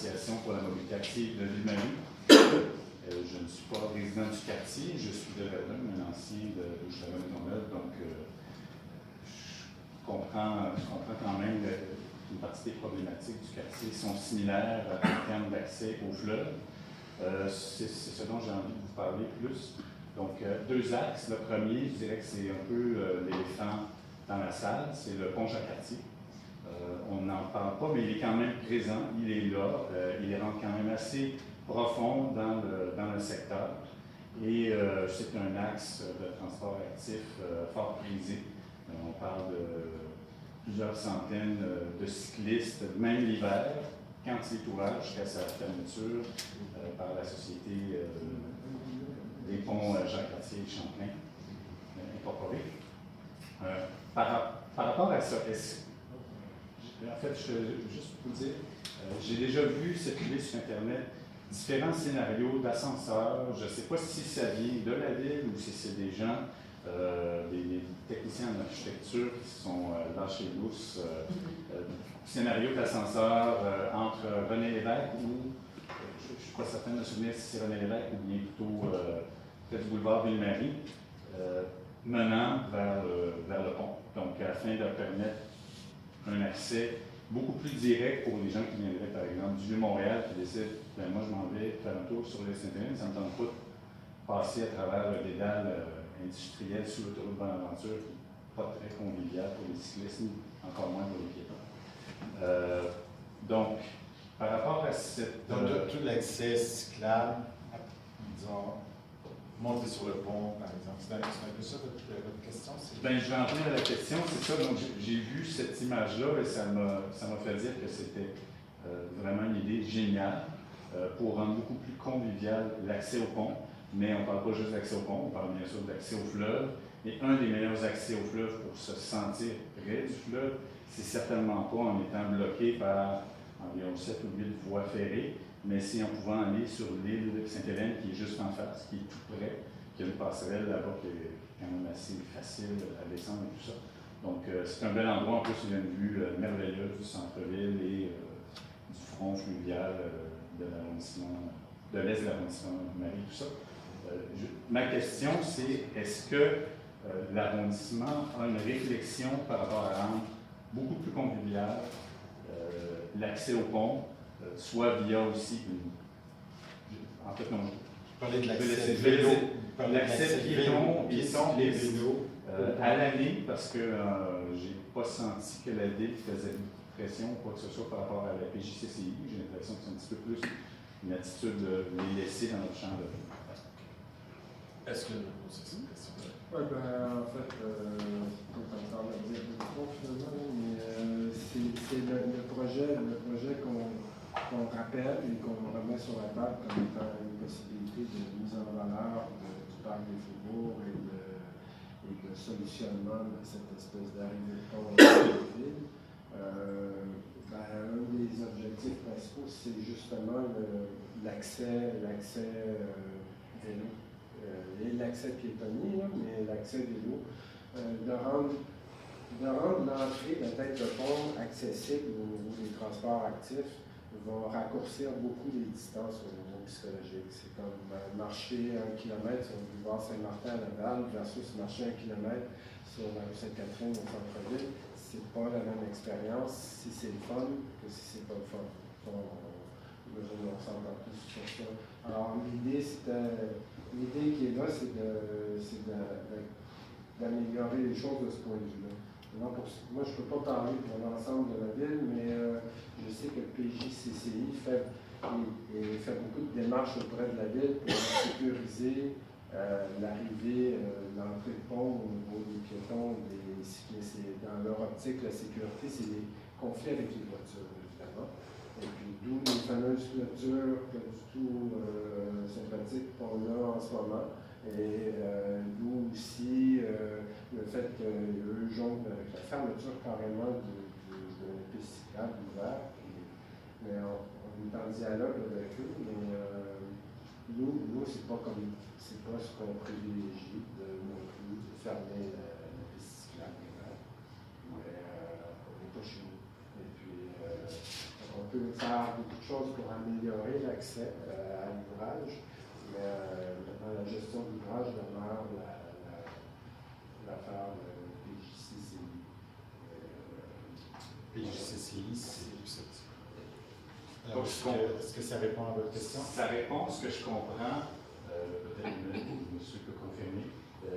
l'Association pour la mobilité active de Ville-Marie. Je ne suis pas résident du quartier, je suis de Verdun, un ancien de Maisonneuve, donc je comprends quand même une partie des problématiques du quartier sont similaires en termes d'accès au fleuve. C'est ce dont j'ai envie de vous parler plus. Donc, deux axes. Le premier, je dirais que c'est un peu l'éléphant dans la salle, c'est le pont Jacques-Cartier. On n'en parle pas, mais il est quand même présent, il est là, il rentre quand même assez profond dans le secteur. Et c'est un axe de transport actif fort prisé. On parle de plusieurs centaines de cyclistes, même l'hiver, quand il est ouvert jusqu'à sa fermeture par la Société des ponts Jacques-Cartier et Champlain incorporée. Par rapport à ça, en fait, juste pour vous dire, j'ai déjà vu circuler sur Internet différents scénarios d'ascenseurs. Je ne sais pas si ça vient de la ville ou si c'est des gens, des techniciens en architecture qui sont lâchés lousses. Scénario d'ascenseur entre René Lévesque ou, je ne suis pas certain de me souvenir si c'est René Lévesque ou bien plutôt peut-être du boulevard Ville-Marie, menant vers le pont. Donc, afin de permettre un accès beaucoup plus direct pour les gens qui viendraient, par exemple, du Vieux-Montréal, qui décident, ben moi, je m'en vais faire un tour sur les Sainte-Hélène, ça ne me tente pas de passer à travers le dédale industriel sous l'autoroute Bonaventure, qui n'est pas très convivial pour les cyclistes, encore moins pour les piétons. Donc, par rapport à cette... Donc, tout l'accès cyclable, disons, monter sur le pont, par exemple. C'est un peu ça votre question? Bien, je vais en venir à la question, c'est ça. Donc, j'ai vu cette image-là et ça m'a fait dire que c'était vraiment une idée géniale pour rendre beaucoup plus convivial l'accès au pont. Mais on ne parle pas juste d'accès au pont, on parle bien sûr d'accès au fleuve. Et un des meilleurs accès au fleuve pour se sentir près du fleuve, c'est certainement pas en étant bloqué par environ 7 ou 8 voies ferrées, mais c'est en pouvant aller sur l'île Sainte-Hélène qui est juste en face, qui est tout près, qui a une passerelle là-bas qui est quand même assez facile à descendre et tout ça. Donc c'est un bel endroit, en plus il y a une vue merveilleuse du centre-ville et du front fluvial de l'arrondissement, de l'est de l'arrondissement de Marie, tout ça. Ma question c'est, est-ce que l'arrondissement a une réflexion par rapport à rendre beaucoup plus convivial l'accès au pont, soit via aussi en fait, non. Je parlais de l'accès piéton et les vélos à l'année, parce que j'ai pas senti que la ville faisait pression ou quoi que ce soit par rapport à la PJCCI. J'ai l'impression que c'est un petit peu plus une attitude de les laisser dans notre champ de vie. Est-ce que vous posez cette question? Oui, en fait, on peut encore le dire finalement, mais c'est le projet qu'on rappelle et qu'on remet sur la table comme étant une possibilité de mise en valeur du parc des Faubourgs et de solutionnement de cette espèce d'arrivée de pont dans la ville. Un des objectifs principaux, c'est justement l'accès vélo. Et l'accès piétonnier, mais l'accès vélo, de rendre l'entrée de tête de pont accessible au niveau des transports actifs va raccourcir beaucoup les distances au niveau psychologique. C'est comme marcher 1 kilomètre sur le boulevard Saint-Martin à Laval versus marcher 1 kilomètre sur la rue Sainte-Catherine au centre-ville. C'est pas la même expérience si c'est le fun que si c'est pas le fun. On s'entend tous sur ça. Alors l'idée qui est là, c'est d'améliorer les choses de ce point de vue-là. Moi, je ne peux pas parler pour l'ensemble de la ville, mais je sais que le PJCCI fait beaucoup de démarches auprès de la ville pour sécuriser l'arrivée, l'entrée de pont au niveau des piétons, des cyclistes. Dans leur optique, la sécurité, c'est les conflits avec les voitures, évidemment. Et puis, d'où les fameuses clôtures pas du tout sympathiques qu'on a en ce moment. Et d'où aussi le fait qu'eux jonglent avec la fermeture carrément de la piste cyclable ouverte. Mais on est en dialogue avec eux, mais nous c'est pas ce qu'on privilégie non plus de fermer la piste cyclable ouverte. Mais on n'est pas chez nous. Et puis, on peut faire beaucoup de choses pour améliorer l'accès à l'ouvrage, mais dans la gestion de l'ouvrage demeure l'affaire de PJCCI. PJCCI, c'est susceptible. Donc, Est-ce que ça répond à votre question? Ça répond, ce que je comprends, peut-être monsieur peut confirmer,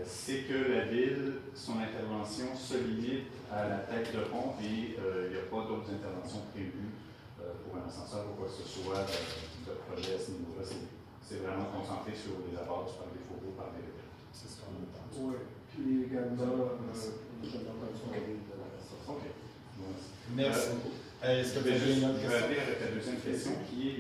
c'est que la Ville, son intervention se limite à la tête de pont et il n'y a pas d'autres interventions prévues pour un ascenseur ou quoi que ce soit de projet à ce niveau-là. C'est vraiment concentré sur les abords par des photos, par des... C'est ce qu'on a entendu. Oui, puis également, je n'ai pas entendu de la OK. Merci beaucoup. Est-ce que vous avez une autre Je vais question? aller avec la deuxième question qui est